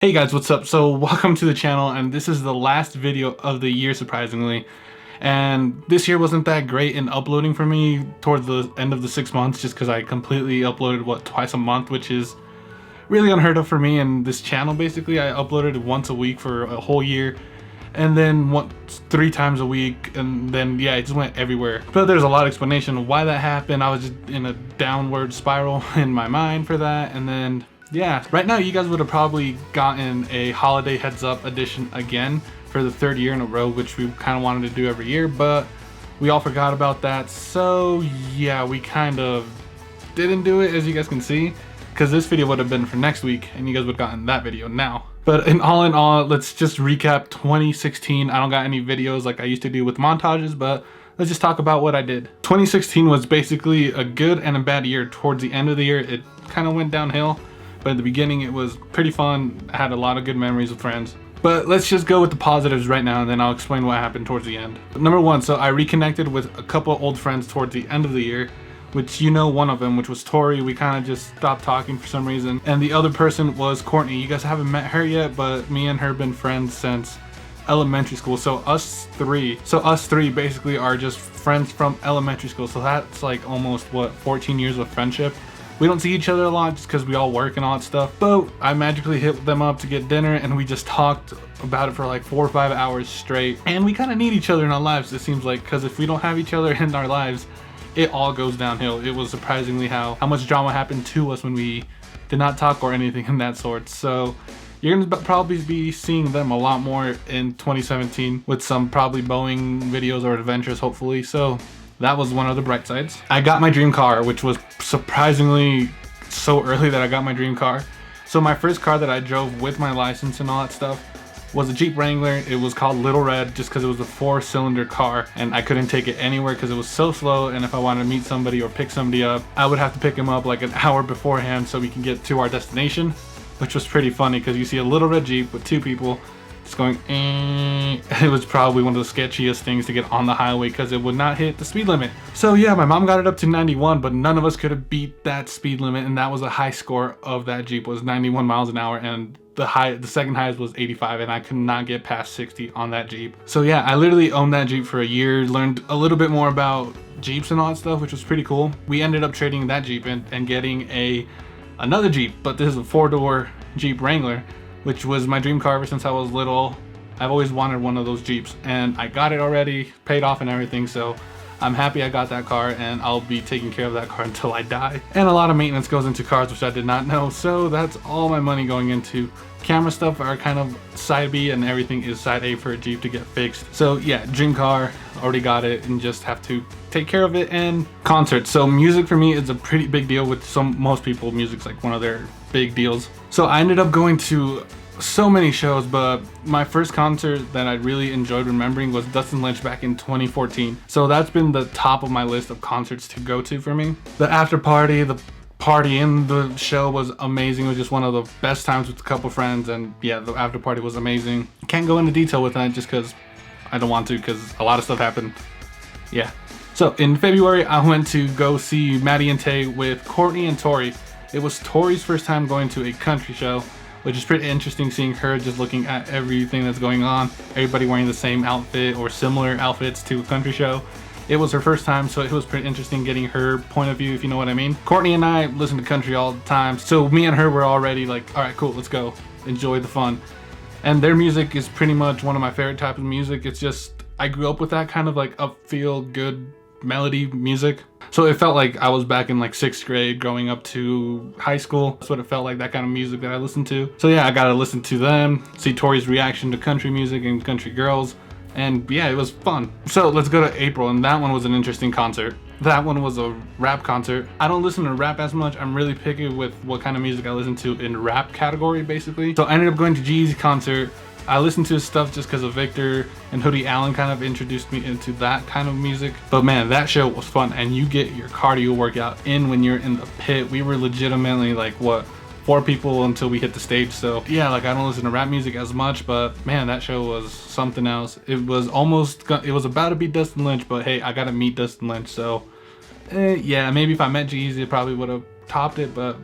Hey guys, what's up? So welcome to the channel, and this is the last video of the year, surprisingly. And this year wasn't that great in uploading for me towards the end of the 6 months, just because I completely uploaded twice a month, which is really unheard of for me and this channel. Basically, I uploaded once a week for a whole year, and then three times a week, and then yeah, it just went everywhere. But there's a lot of explanation of why that happened. I was just in a downward spiral in my mind for that, and then yeah, right now you guys would have probably gotten a holiday heads up edition again for the third year in a row, which we kind of wanted to do every year, but we all forgot about that. So yeah, we kind of didn't do it, as you guys can see, because this video would have been for next week and you guys would have gotten that video now. But in all, let's just recap 2016. I don't got any videos like I used to do with montages, but let's just talk about what I did. 2016 was basically a good and a bad year. Towards the end of the year, it kind of went downhill. But at the beginning, it was pretty fun. I had a lot of good memories with friends. But let's just go with the positives right now, and then I'll explain what happened towards the end. Number one, so I reconnected with a couple old friends towards the end of the year, which you know one of them, which was Tori. We kind of just stopped talking for some reason. And the other person was Courtney. You guys haven't met her yet, but me and her have been friends since elementary school. So us three basically are just friends from elementary school. So that's like almost, what, 14 years of friendship. We don't see each other a lot just because we all work and all that stuff, but I magically hit them up to get dinner and we just talked about it for like 4 or 5 hours straight. And we kind of need each other in our lives, it seems like, because if we don't have each other in our lives, it all goes downhill. It was surprisingly how much drama happened to us when we did not talk or anything in that sort. So you're gonna probably be seeing them a lot more in 2017 with some probably Boeing videos or adventures, hopefully. So that was one of the bright sides. I got my dream car, which was surprisingly so early that I got my dream car. So my first car that I drove with my license and all that stuff was a Jeep Wrangler. It was called Little Red just because it was a 4-cylinder car and I couldn't take it anywhere because it was so slow, and if I wanted to meet somebody or pick somebody up, I would have to pick him up like an hour beforehand so we can get to our destination, which was pretty funny because you see a little red Jeep with two people just going It was probably one of the sketchiest things to get on the highway because it would not hit the speed limit. So yeah, my mom got it up to 91, but none of us could have beat that speed limit, and that was a high score of that Jeep, was 91 miles an hour, and the second highest was 85, and I could not get past 60 on that Jeep. So yeah, I literally owned that Jeep for a year, learned a little bit more about Jeeps and all that stuff, which was pretty cool. We ended up trading that Jeep and getting another Jeep, but this is a 4-door Jeep Wrangler, which was my dream car ever since I was little. I've always wanted one of those Jeeps, and I got it already, paid off and everything, so I'm happy I got that car, and I'll be taking care of that car until I die. And a lot of maintenance goes into cars, which I did not know, so that's all my money going into. Camera stuff are kind of side B, and everything is side A for a Jeep to get fixed. So yeah, dream car, already got it, and just have to take care of it. And concerts. So music for me is a pretty big deal. With most people, music's like one of their big deals. So I ended up going to so many shows, but my first concert that I really enjoyed remembering was Dustin Lynch back in 2014. So that's been the top of my list of concerts to go to for me. The after party, the party in the show was amazing. It was just one of the best times with a couple friends, and yeah, the after party was amazing. Can't go into detail with that just because I don't want to, because a lot of stuff happened. Yeah. So in February, I went to go see Maddie and Tay with Courtney and Tori. It was Tori's first time going to a country show, which is pretty interesting, seeing her just looking at everything that's going on, everybody wearing the same outfit or similar outfits to a country show. It was her first time, so it was pretty interesting getting her point of view, if you know what I mean. Courtney and I listen to country all the time, so me and her were already like, all right, cool, let's go, enjoy the fun. And their music is pretty much one of my favorite types of music. It's just, I grew up with that kind of like upfeel, good melody music. So it felt like I was back in like 6th grade growing up to high school. That's what it felt like, that kind of music that I listened to. So yeah, I gotta listen to them, see Tori's reaction to country music and country girls, and yeah, it was fun. So let's go to April, and that one was an interesting concert. That one was a rap concert. I don't listen to rap as much. I'm really picky with what kind of music I listen to in rap category, basically. So I ended up going to G's concert. I listened to his stuff just because of Victor, and Hoodie Allen kind of introduced me into that kind of music. But man, that show was fun, and you get your cardio workout in when you're in the pit. We were legitimately like, what, 4 people until we hit the stage. So yeah, like I don't listen to rap music as much, but man, that show was something else. It was about to be Dustin Lynch, but hey, I got to meet Dustin Lynch. So yeah, maybe if I met Jeezy, it probably would have topped it, but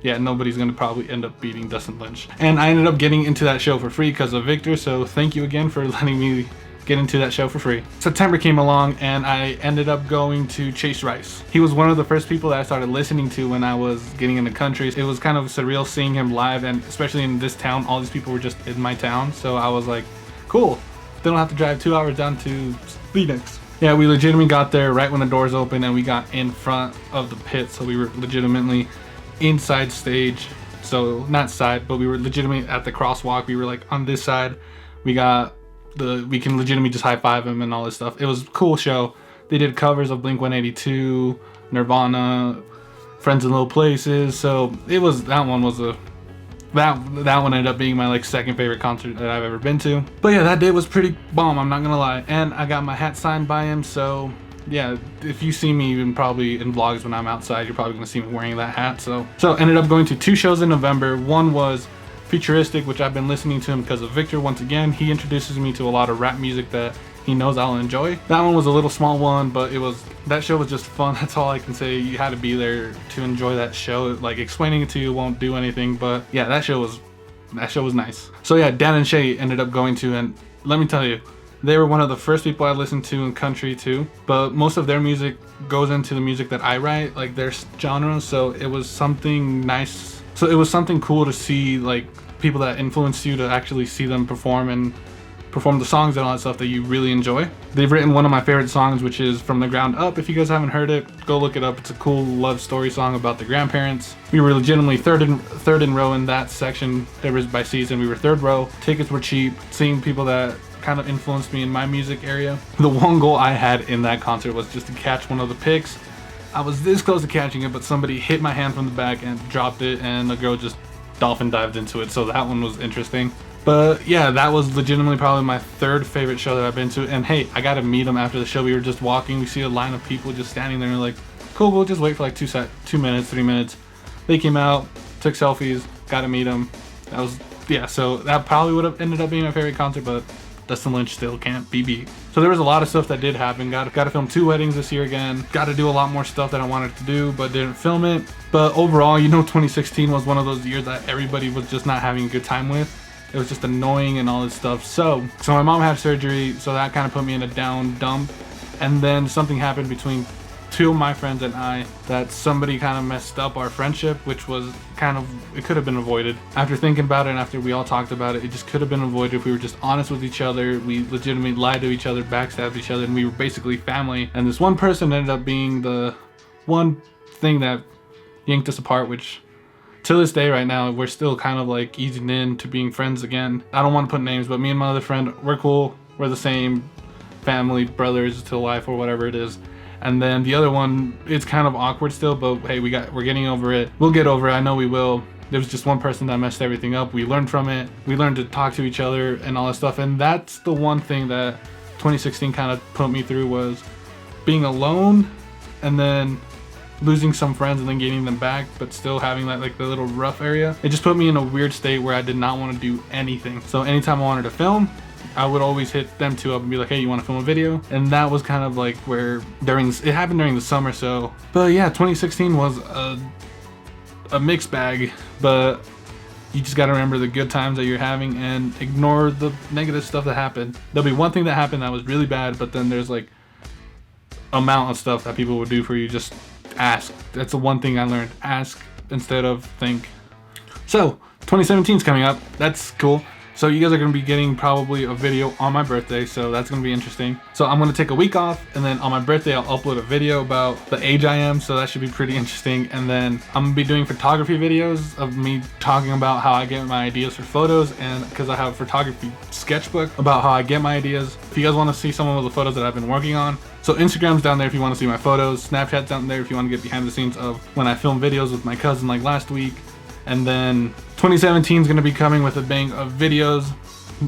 yeah, nobody's gonna probably end up beating Dustin Lynch. And I ended up getting into that show for free because of Victor, so thank you again for letting me get into that show for free. September came along and I ended up going to Chase Rice. He was one of the first people that I started listening to when I was getting into country. It was kind of surreal seeing him live, and especially in this town, all these people were just in my town, so I was like, cool, they don't have to drive 2 hours down to Phoenix. Yeah, we legitimately got there right when the doors opened and we got in front of the pit, so we were legitimately inside stage. So not side, but we were legitimately at the crosswalk. We were like on this side. We can legitimately just high five him and all this stuff. It was a cool show. They did covers of Blink-182, Nirvana, Friends in Low Places. So it was, that one ended up being my like second favorite concert that I've ever been to. But yeah, that day was pretty bomb, I'm not gonna lie. And I got my hat signed by him, so yeah, if you see me even probably in vlogs when I'm outside, you're probably gonna see me wearing that hat. So ended up going to 2 shows in November. One was Futuristic, which I've been listening to him because of Victor. Once again, he introduces me to a lot of rap music that he knows I'll enjoy. That one was a little small one, but that show was just fun. That's all I can say. You had to be there to enjoy that show. Like, explaining it to you won't do anything, but yeah, that show was nice. So yeah, Dan and Shay ended up going to, and let me tell you, they were one of the first people I listened to in country too, but most of their music goes into the music that I write, like their genre, so it was something nice. So it was something cool to see, like, people that influenced you, to actually see them perform and perform the songs and all that stuff that you really enjoy. They've written one of my favorite songs, which is From the Ground Up. If you guys haven't heard it, go look it up. It's a cool love story song about the grandparents. We were legitimately third in row in that section. There was by season, we were third row. Tickets were cheap. Seeing people that kind of influenced me in my music area. The one goal I had in that concert was just to catch one of the picks. I was this close to catching it, but somebody hit my hand from the back and dropped it, and the girl just dolphin dived into it, so that one was interesting. But yeah, that was legitimately probably my third favorite show that I've been to. And hey, I got to meet them after the show. We were just walking, we see a line of people just standing there, and we're like, cool, we'll just wait for like 2 minutes, 3 minutes. They came out, took selfies, got to meet them. That was, yeah, so that probably would have ended up being my favorite concert, but Dustin Lynch still can't be beat. So there was a lot of stuff that did happen. Got to film 2 weddings this year again. Got to do a lot more stuff that I wanted to do, but didn't film it. But overall, you know, 2016 was one of those years that everybody was just not having a good time with. It was just annoying and all this stuff. So my mom had surgery, so that kind of put me in a down dump. And then something happened between 2 of my friends and I that somebody kind of messed up our friendship, which was kind of, it could have been avoided. After thinking about it and after we all talked about it, it just could have been avoided if we were just honest with each other. We legitimately lied to each other, backstabbed each other, and we were basically family. And this one person ended up being the one thing that yanked us apart, which to this day right now, we're still kind of like easing into being friends again. I don't want to put names, but me and my other friend, we're cool. We're the same family, brothers to life, or whatever it is. And then the other one, it's kind of awkward still, but hey, we're getting over it. We'll get over it, I know we will. There was just one person that messed everything up. We learned from it. We learned to talk to each other and all that stuff. And that's the one thing that 2016 kind of put me through, was being alone and then losing some friends and then getting them back, but still having that, like, the little rough area. It just put me in a weird state where I did not want to do anything. So anytime I wanted to film, I would always hit them 2 up and be like, hey, you want to film a video? And that was kind of like where it happened during the summer. So, but yeah, 2016 was a mixed bag, but you just got to remember the good times that you're having and ignore the negative stuff that happened. There'll be one thing that happened that was really bad, but then there's like amount of stuff that people would do for you. Just ask. That's the one thing I learned. Ask instead of think. So 2017 is coming up. That's cool. So you guys are going to be getting probably a video on my birthday, so that's going to be interesting. So I'm going to take a week off, and then on my birthday I'll upload a video about the age I am, so that should be pretty interesting. And then I'm going to be doing photography videos of me talking about how I get my ideas for photos, and because I have a photography sketchbook about how I get my ideas. If you guys want to see some of the photos that I've been working on, so Instagram's down there if you want to see my photos, Snapchat's down there if you want to get behind the scenes of when I film videos with my cousin like last week. And then 2017 is going to be coming with a bang of videos,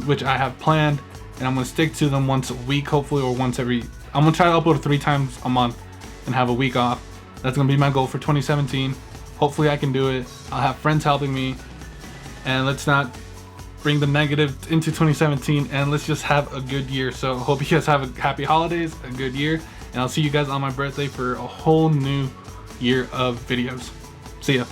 which I have planned, and I'm going to stick to them once a week, hopefully, or I'm going to try to upload 3 times a month and have a week off. That's going to be my goal for 2017. Hopefully I can do it. I'll have friends helping me, and let's not bring the negative into 2017, and let's just have a good year. So hope you guys have a happy holidays, a good year, and I'll see you guys on my birthday for a whole new year of videos. See ya.